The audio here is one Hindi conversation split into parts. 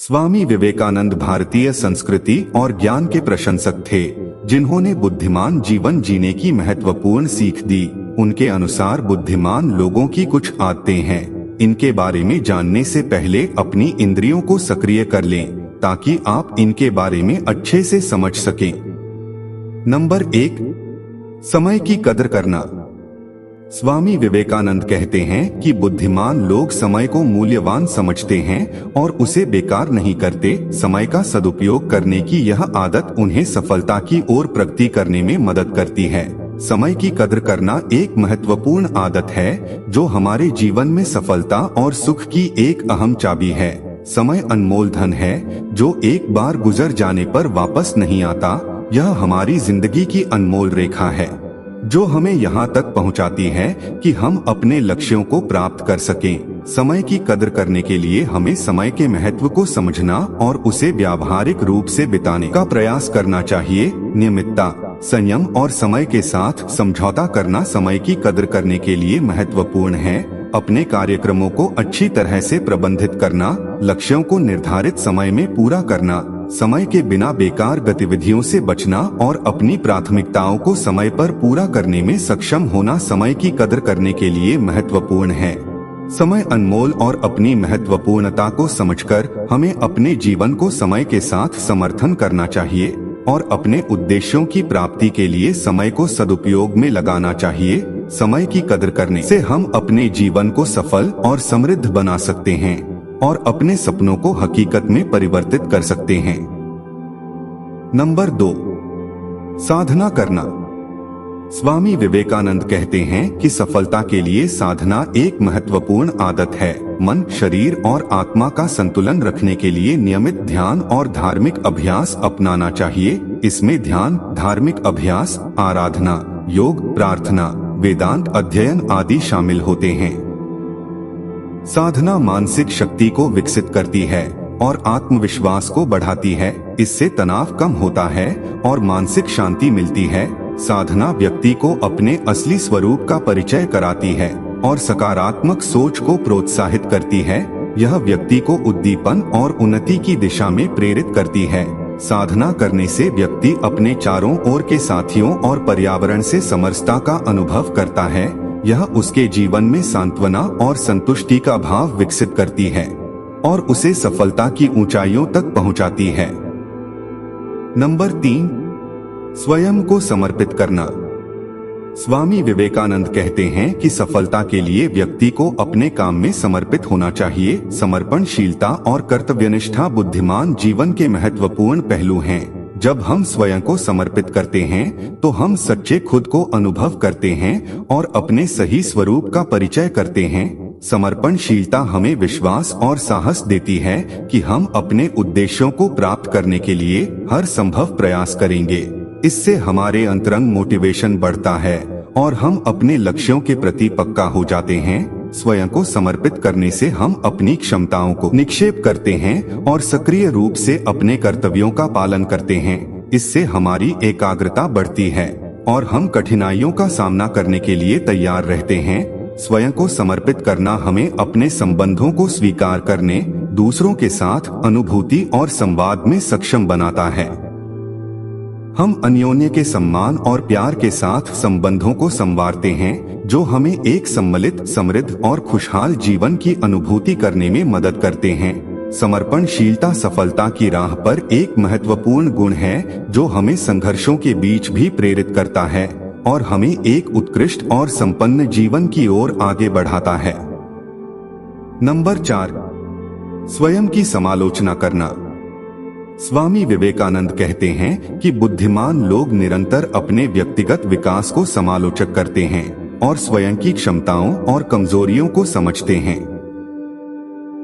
स्वामी विवेकानंद भारतीय संस्कृति और ज्ञान के प्रशंसक थे, जिन्होंने बुद्धिमान जीवन जीने की महत्वपूर्ण सीख दी। उनके अनुसार बुद्धिमान लोगों की कुछ आदतें हैं। इनके बारे में जानने से पहले अपनी इंद्रियों को सक्रिय कर लें, ताकि आप इनके बारे में अच्छे से समझ सकें। नंबर 1, समय की कदर करना। स्वामी विवेकानंद कहते हैं कि बुद्धिमान लोग समय को मूल्यवान समझते हैं और उसे बेकार नहीं करते। समय का सदुपयोग करने की यह आदत उन्हें सफलता की ओर प्रगति करने में मदद करती है। समय की कदर करना एक महत्वपूर्ण आदत है, जो हमारे जीवन में सफलता और सुख की एक अहम चाबी है। समय अनमोल धन है, जो एक बार गुजर जाने पर वापस नहीं आता। यह हमारी जिंदगी की अनमोल रेखा है, जो हमें यहाँ तक पहुँचाती है कि हम अपने लक्ष्यों को प्राप्त कर सकें। समय की कदर करने के लिए हमें समय के महत्व को समझना और उसे व्यावहारिक रूप से बिताने का प्रयास करना चाहिए। नियमितता, संयम और समय के साथ समझौता करना समय की कदर करने के लिए महत्वपूर्ण है। अपने कार्यक्रमों को अच्छी तरह से प्रबंधित करना, लक्ष्यों को निर्धारित समय में पूरा करना, समय के बिना बेकार गतिविधियों से बचना और अपनी प्राथमिकताओं को समय पर पूरा करने में सक्षम होना समय की कदर करने के लिए महत्वपूर्ण है। समय अनमोल और अपनी महत्वपूर्णता को समझकर हमें अपने जीवन को समय के साथ समर्थन करना चाहिए और अपने उद्देश्यों की प्राप्ति के लिए समय को सदुपयोग में लगाना चाहिए। समय की कदर करने से हम अपने जीवन को सफल और समृद्ध बना सकते हैं और अपने सपनों को हकीकत में परिवर्तित कर सकते हैं। नंबर 2, साधना करना। स्वामी विवेकानंद कहते हैं कि सफलता के लिए साधना एक महत्वपूर्ण आदत है। मन, शरीर और आत्मा का संतुलन रखने के लिए नियमित ध्यान और धार्मिक अभ्यास अपनाना चाहिए। इसमें ध्यान, धार्मिक अभ्यास, आराधना, योग, प्रार्थना, वेदांत अध्ययन आदि शामिल होते हैं। साधना मानसिक शक्ति को विकसित करती है और आत्मविश्वास को बढ़ाती है। इससे तनाव कम होता है और मानसिक शांति मिलती है। साधना व्यक्ति को अपने असली स्वरूप का परिचय कराती है और सकारात्मक सोच को प्रोत्साहित करती है। यह व्यक्ति को उद्दीपन और उन्नति की दिशा में प्रेरित करती है। साधना करने से व्यक्ति अपने चारों ओर के साथियों और पर्यावरण से समरसता का अनुभव करता है। यह उसके जीवन में सांत्वना और संतुष्टि का भाव विकसित करती है और उसे सफलता की ऊंचाइयों तक पहुंचाती है। नंबर 3, स्वयं को समर्पित करना। स्वामी विवेकानंद कहते हैं कि सफलता के लिए व्यक्ति को अपने काम में समर्पित होना चाहिए। समर्पणशीलता और कर्तव्यनिष्ठा बुद्धिमान जीवन के महत्वपूर्ण पहलू हैं। जब हम स्वयं को समर्पित करते हैं तो हम सच्चे खुद को अनुभव करते हैं और अपने सही स्वरूप का परिचय करते हैं। समर्पणशीलता हमें विश्वास और साहस देती है कि हम अपने उद्देश्यों को प्राप्त करने के लिए हर संभव प्रयास करेंगे। इससे हमारे अंतरंग मोटिवेशन बढ़ता है और हम अपने लक्ष्यों के प्रति पक्का हो जाते हैं। स्वयं को समर्पित करने से हम अपनी क्षमताओं को निक्षेप करते हैं और सक्रिय रूप से अपने कर्तव्यों का पालन करते हैं। इससे हमारी एकाग्रता बढ़ती है और हम कठिनाइयों का सामना करने के लिए तैयार रहते हैं। स्वयं को समर्पित करना हमें अपने संबंधों को स्वीकार करने, दूसरों के साथ अनुभूति और संवाद में सक्षम बनाता है। हम अन्योन्य के सम्मान और प्यार के साथ संबंधों को संवारते हैं, जो हमें एक सम्मिलित, समृद्ध और खुशहाल जीवन की अनुभूति करने में मदद करते हैं। समर्पणशीलता सफलता की राह पर एक महत्वपूर्ण गुण है, जो हमें संघर्षों के बीच भी प्रेरित करता है और हमें एक उत्कृष्ट और संपन्न जीवन की ओर आगे बढ़ाता है। नंबर 4, स्वयं की समालोचना करना। स्वामी विवेकानंद कहते हैं कि बुद्धिमान लोग निरंतर अपने व्यक्तिगत विकास को समालोचक करते हैं और स्वयं की क्षमताओं और कमजोरियों को समझते हैं।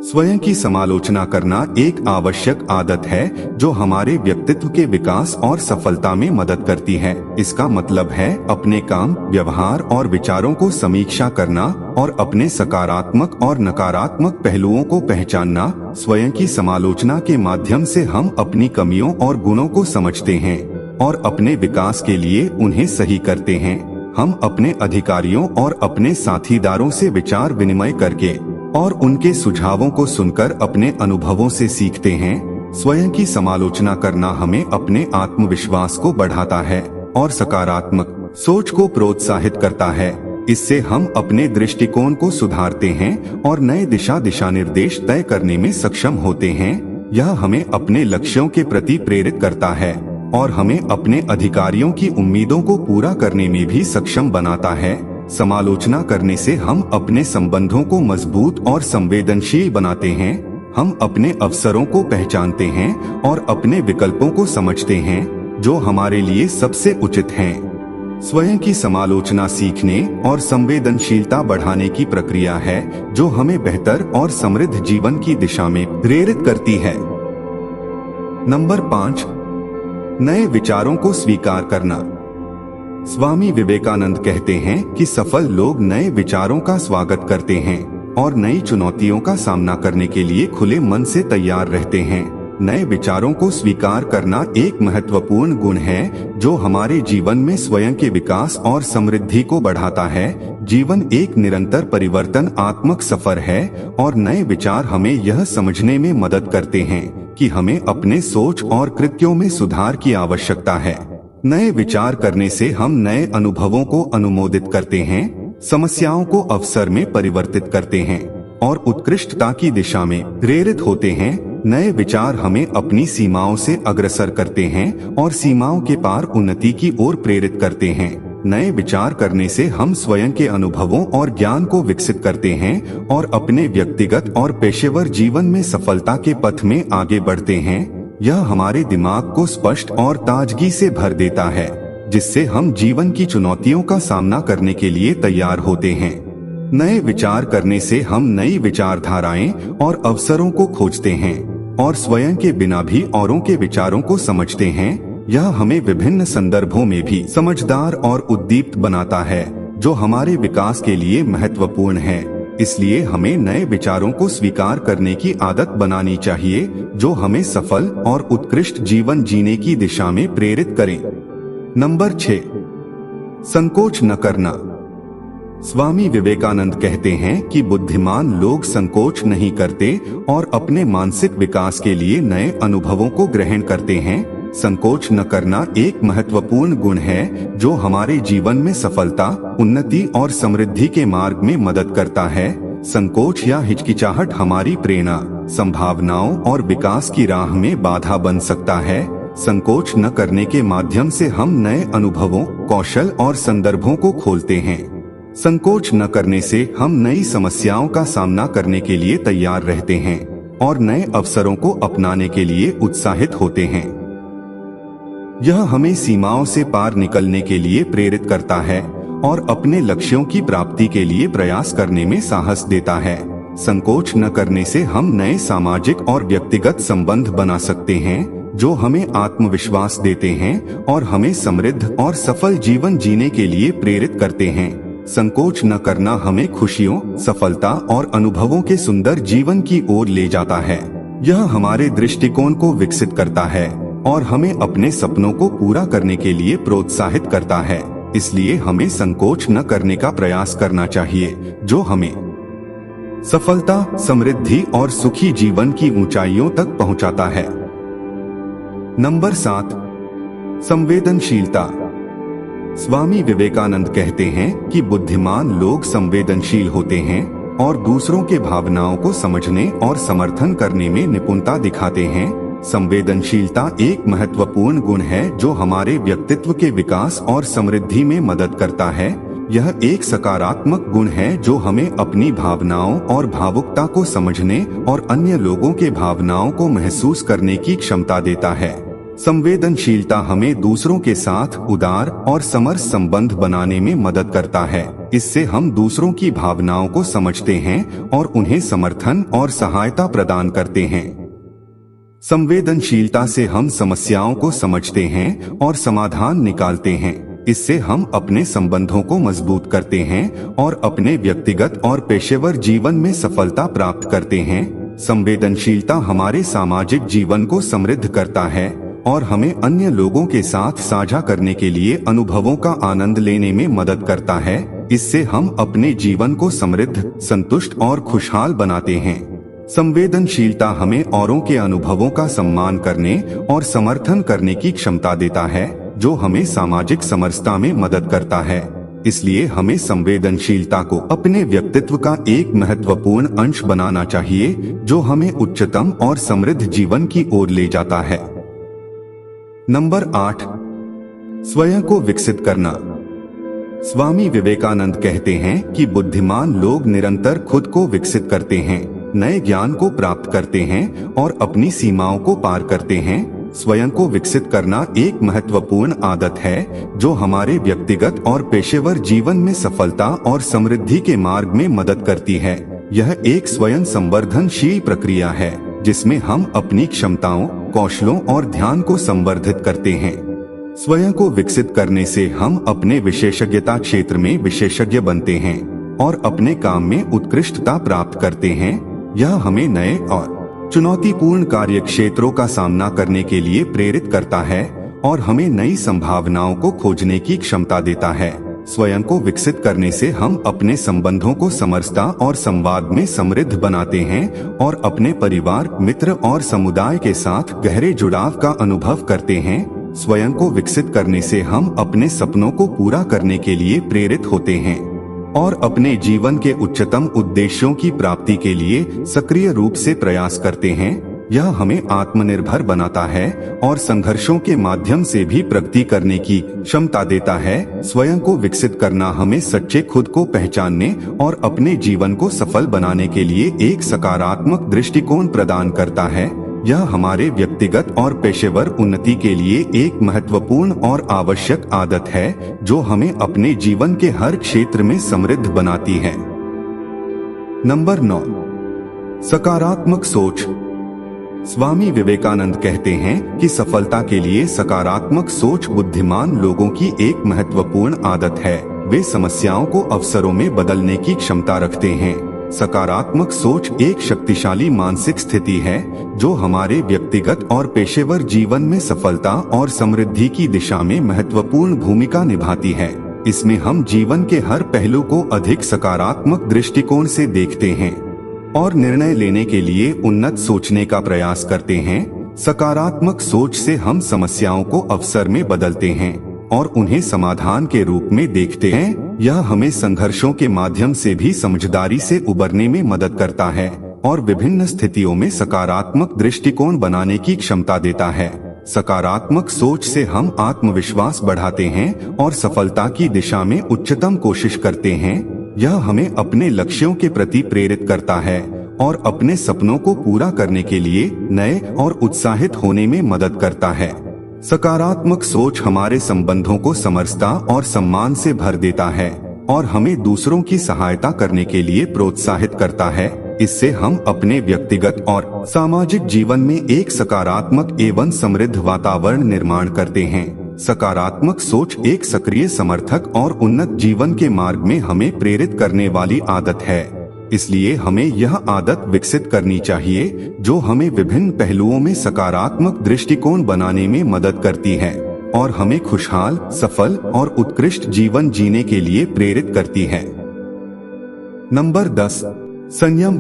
स्वयं की समालोचना करना एक आवश्यक आदत है, जो हमारे व्यक्तित्व के विकास और सफलता में मदद करती है। इसका मतलब है अपने काम, व्यवहार और विचारों को समीक्षा करना और अपने सकारात्मक और नकारात्मक पहलुओं को पहचानना। स्वयं की समालोचना के माध्यम से हम अपनी कमियों और गुणों को समझते हैं और अपने विकास के लिए उन्हें सही करते हैं। हम अपने अधिकारियों और अपने साथीदारों से विचार विनिमय करके और उनके सुझावों को सुनकर अपने अनुभवों से सीखते हैं। स्वयं की समालोचना करना हमें अपने आत्मविश्वास को बढ़ाता है और सकारात्मक सोच को प्रोत्साहित करता है। इससे हम अपने दृष्टिकोण को सुधारते हैं और नए दिशा निर्देश तय करने में सक्षम होते हैं। यह हमें अपने लक्ष्यों के प्रति प्रेरित करता है और हमें अपने अधिकारियों की उम्मीदों को पूरा करने में भी सक्षम बनाता है। समालोचना करने से हम अपने संबंधों को मजबूत और संवेदनशील बनाते हैं। हम अपने अवसरों को पहचानते हैं और अपने विकल्पों को समझते हैं जो हमारे लिए सबसे उचित हैं। स्वयं की समालोचना सीखने और संवेदनशीलता बढ़ाने की प्रक्रिया है जो हमें बेहतर और समृद्ध जीवन की दिशा में प्रेरित करती है। नंबर 5, नए विचारों को स्वीकार करना। स्वामी विवेकानंद कहते हैं कि सफल लोग नए विचारों का स्वागत करते हैं और नई चुनौतियों का सामना करने के लिए खुले मन से तैयार रहते हैं। नए विचारों को स्वीकार करना एक महत्वपूर्ण गुण है जो हमारे जीवन में स्वयं के विकास और समृद्धि को बढ़ाता है। जीवन एक निरंतर परिवर्तनात्मक सफर है और नए विचार हमें यह समझने में मदद करते हैं कि हमें अपने सोच और कृत्यों में सुधार की आवश्यकता है। नए विचार करने से हम नए अनुभवों को अनुमोदित करते हैं, समस्याओं को अवसर में परिवर्तित करते हैं और उत्कृष्टता की दिशा में प्रेरित होते हैं। नए विचार हमें अपनी सीमाओं से अग्रसर करते हैं और सीमाओं के पार उन्नति की ओर प्रेरित करते हैं। नए विचार करने से हम स्वयं के अनुभवों और ज्ञान को विकसित करते हैं और अपने व्यक्तिगत और पेशेवर जीवन में सफलता के पथ में आगे बढ़ते हैं। यह हमारे दिमाग को स्पष्ट और ताजगी से भर देता है, जिससे हम जीवन की चुनौतियों का सामना करने के लिए तैयार होते हैं। नए विचार करने से हम नई विचारधाराएं और अवसरों को खोजते हैं और स्वयं के बिना भी औरों के विचारों को समझते हैं। यह हमें विभिन्न संदर्भों में भी समझदार और उद्दीप्त बनाता है, जो हमारे विकास के लिए महत्वपूर्ण है। इसलिए हमें नए विचारों को स्वीकार करने की आदत बनानी चाहिए, जो हमें सफल और उत्कृष्ट जीवन जीने की दिशा में प्रेरित करें। नंबर 6, संकोच न करना। स्वामी विवेकानंद कहते हैं कि बुद्धिमान लोग संकोच नहीं करते और अपने मानसिक विकास के लिए नए अनुभवों को ग्रहण करते हैं। संकोच न करना एक महत्वपूर्ण गुण है जो हमारे जीवन में सफलता, उन्नति और समृद्धि के मार्ग में मदद करता है। संकोच या हिचकिचाहट हमारी प्रेरणा, संभावनाओं और विकास की राह में बाधा बन सकता है। संकोच न करने के माध्यम से हम नए अनुभवों, कौशल और संदर्भों को खोलते हैं। संकोच न करने से हम नई समस्याओं का सामना करने के लिए तैयार रहते हैं और नए अवसरों को अपनाने के लिए उत्साहित होते हैं। यह हमें सीमाओं से पार निकलने के लिए प्रेरित करता है और अपने लक्ष्यों की प्राप्ति के लिए प्रयास करने में साहस देता है। संकोच न करने से हम नए सामाजिक और व्यक्तिगत संबंध बना सकते हैं, जो हमें आत्मविश्वास देते हैं और हमें समृद्ध और सफल जीवन जीने के लिए प्रेरित करते हैं। संकोच न करना हमें खुशियों, सफलता और अनुभवों के सुंदर जीवन की ओर ले जाता है। यह हमारे दृष्टिकोण को विकसित करता है और हमें अपने सपनों को पूरा करने के लिए प्रोत्साहित करता है। इसलिए हमें संकोच न करने का प्रयास करना चाहिए, जो हमें सफलता, समृद्धि और सुखी जीवन की ऊंचाइयों तक पहुंचाता है। नंबर 7, संवेदनशीलता। स्वामी विवेकानंद कहते हैं कि बुद्धिमान लोग संवेदनशील होते हैं और दूसरों के भावनाओं को समझने और समर्थन करने में निपुणता दिखाते हैं। संवेदनशीलता एक महत्वपूर्ण गुण है जो हमारे व्यक्तित्व के विकास और समृद्धि में मदद करता है। यह एक सकारात्मक गुण है जो हमें अपनी भावनाओं और भावुकता को समझने और अन्य लोगों के भावनाओं को महसूस करने की क्षमता देता है। संवेदनशीलता हमें दूसरों के साथ उदार और समरस संबंध बनाने में मदद करता है। इससे हम दूसरों की भावनाओं को समझते हैं और उन्हें समर्थन और सहायता प्रदान करते हैं। संवेदनशीलता से हम समस्याओं को समझते हैं और समाधान निकालते हैं। इससे हम अपने संबंधों को मजबूत करते हैं और अपने व्यक्तिगत और पेशेवर जीवन में सफलता प्राप्त करते हैं। संवेदनशीलता हमारे सामाजिक जीवन को समृद्ध करता है और हमें अन्य लोगों के साथ साझा करने के लिए अनुभवों का आनंद लेने में मदद करता है। इससे हम अपने जीवन को समृद्ध, संतुष्ट और खुशहाल बनाते हैं। संवेदनशीलता हमें औरों के अनुभवों का सम्मान करने और समर्थन करने की क्षमता देता है, जो हमें सामाजिक समरसता में मदद करता है। इसलिए हमें संवेदनशीलता को अपने व्यक्तित्व का एक महत्वपूर्ण अंश बनाना चाहिए, जो हमें उच्चतम और समृद्ध जीवन की ओर ले जाता है। नंबर 8, स्वयं को विकसित करना। स्वामी विवेकानंद कहते हैं कि बुद्धिमान लोग निरंतर खुद को विकसित करते हैं, नए ज्ञान को प्राप्त करते हैं और अपनी सीमाओं को पार करते हैं। स्वयं को विकसित करना एक महत्वपूर्ण आदत है, जो हमारे व्यक्तिगत और पेशेवर जीवन में सफलता और समृद्धि के मार्ग में मदद करती है। यह एक स्वयं संवर्धनशील प्रक्रिया है, जिसमें हम अपनी क्षमताओं, कौशलों और ध्यान को संवर्धित करते हैं। स्वयं को विकसित करने से हम अपने विशेषज्ञता क्षेत्र में विशेषज्ञ बनते हैं और अपने काम में उत्कृष्टता प्राप्त करते हैं। यह हमें नए और चुनौतीपूर्ण कार्य क्षेत्रों का सामना करने के लिए प्रेरित करता है और हमें नई संभावनाओं को खोजने की क्षमता देता है। स्वयं को विकसित करने से हम अपने संबंधों को समरसता और संवाद में समृद्ध बनाते हैं और अपने परिवार, मित्र और समुदाय के साथ गहरे जुड़ाव का अनुभव करते हैं। स्वयं को विकसित करने से हम अपने सपनों को पूरा करने के लिए प्रेरित होते हैं और अपने जीवन के उच्चतम उद्देश्यों की प्राप्ति के लिए सक्रिय रूप से प्रयास करते हैं। यह हमें आत्मनिर्भर बनाता है और संघर्षों के माध्यम से भी प्रगति करने की क्षमता देता है। स्वयं को विकसित करना हमें सच्चे खुद को पहचानने और अपने जीवन को सफल बनाने के लिए एक सकारात्मक दृष्टिकोण प्रदान करता है। यह हमारे व्यक्तिगत और पेशेवर उन्नति के लिए एक महत्वपूर्ण और आवश्यक आदत है, जो हमें अपने जीवन के हर क्षेत्र में समृद्ध बनाती है। नंबर 9, सकारात्मक सोच। स्वामी विवेकानंद कहते हैं कि सफलता के लिए सकारात्मक सोच बुद्धिमान लोगों की एक महत्वपूर्ण आदत है। वे समस्याओं को अवसरों में बदलने की क्षमता रखते हैं। सकारात्मक सोच एक शक्तिशाली मानसिक स्थिति है, जो हमारे व्यक्तिगत और पेशेवर जीवन में सफलता और समृद्धि की दिशा में महत्वपूर्ण भूमिका निभाती है। इसमें हम जीवन के हर पहलू को अधिक सकारात्मक दृष्टिकोण से देखते हैं और निर्णय लेने के लिए उन्नत सोचने का प्रयास करते हैं। सकारात्मक सोच से हम समस्याओं को अवसर में बदलते हैं और उन्हें समाधान के रूप में देखते हैं। यह हमें संघर्षों के माध्यम से भी समझदारी से उबरने में मदद करता है और विभिन्न स्थितियों में सकारात्मक दृष्टिकोण बनाने की क्षमता देता है। सकारात्मक सोच से हम आत्मविश्वास बढ़ाते हैं और सफलता की दिशा में उच्चतम कोशिश करते हैं। यह हमें अपने लक्ष्यों के प्रति प्रेरित करता है और अपने सपनों को पूरा करने के लिए नए और उत्साहित होने में मदद करता है। सकारात्मक सोच हमारे संबंधों को समरसता और सम्मान से भर देता है और हमें दूसरों की सहायता करने के लिए प्रोत्साहित करता है। इससे हम अपने व्यक्तिगत और सामाजिक जीवन में एक सकारात्मक एवं समृद्ध वातावरण निर्माण करते हैं। सकारात्मक सोच एक सक्रिय समर्थक और उन्नत जीवन के मार्ग में हमें प्रेरित करने वाली आदत है। इसलिए हमें यह आदत विकसित करनी चाहिए, जो हमें विभिन्न पहलुओं में सकारात्मक दृष्टिकोण बनाने में मदद करती है और हमें खुशहाल, सफल और उत्कृष्ट जीवन जीने के लिए प्रेरित करती है। नंबर 10, संयम।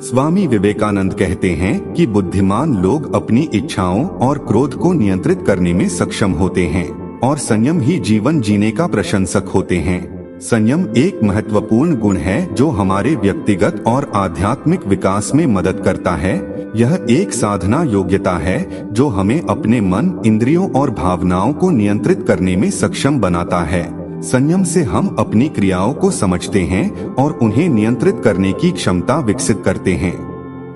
स्वामी विवेकानंद कहते हैं कि बुद्धिमान लोग अपनी इच्छाओं और क्रोध को नियंत्रित करने में सक्षम होते हैं और संयम ही जीवन जीने का प्रशंसक होते हैं। संयम एक महत्वपूर्ण गुण है, जो हमारे व्यक्तिगत और आध्यात्मिक विकास में मदद करता है। यह एक साधना योग्यता है, जो हमें अपने मन, इंद्रियों और भावनाओं को नियंत्रित करने में सक्षम बनाता है। संयम से हम अपनी क्रियाओं को समझते हैं और उन्हें नियंत्रित करने की क्षमता विकसित करते हैं।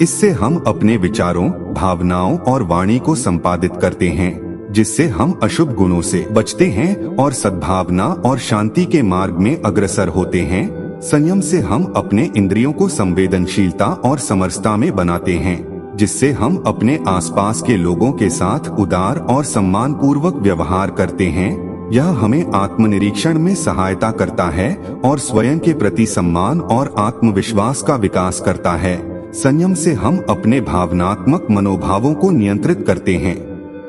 इससे हम अपने विचारों, भावनाओं और वाणी को संपादित करते हैं, जिससे हम अशुभ गुणों से बचते हैं और सद्भावना और शांति के मार्ग में अग्रसर होते हैं। संयम से हम अपने इंद्रियों को संवेदनशीलता और समरसता में बनाते हैं, जिससे हम अपने आसपास के लोगों के साथ उदार और सम्मान पूर्वक व्यवहार करते हैं। यह हमें आत्मनिरीक्षण में सहायता करता है और स्वयं के प्रति सम्मान और आत्मविश्वास का विकास करता है। संयम से हम अपने भावनात्मक मनोभावों को नियंत्रित करते हैं।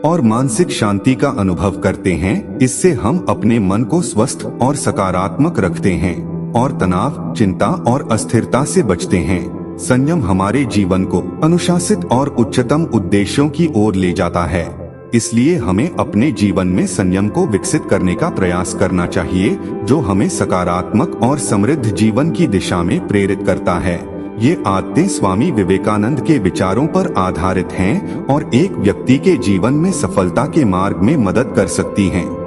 और मानसिक शांति का अनुभव करते हैं। इससे हम अपने मन को स्वस्थ और सकारात्मक रखते हैं और तनाव, चिंता और अस्थिरता से बचते हैं। संयम हमारे जीवन को अनुशासित और उच्चतम उद्देश्यों की ओर ले जाता है। इसलिए हमें अपने जीवन में संयम को विकसित करने का प्रयास करना चाहिए, जो हमें सकारात्मक और समृद्ध जीवन की दिशा में प्रेरित करता है। ये आदतें स्वामी विवेकानंद के विचारों पर आधारित हैं और एक व्यक्ति के जीवन में सफलता के मार्ग में मदद कर सकती हैं।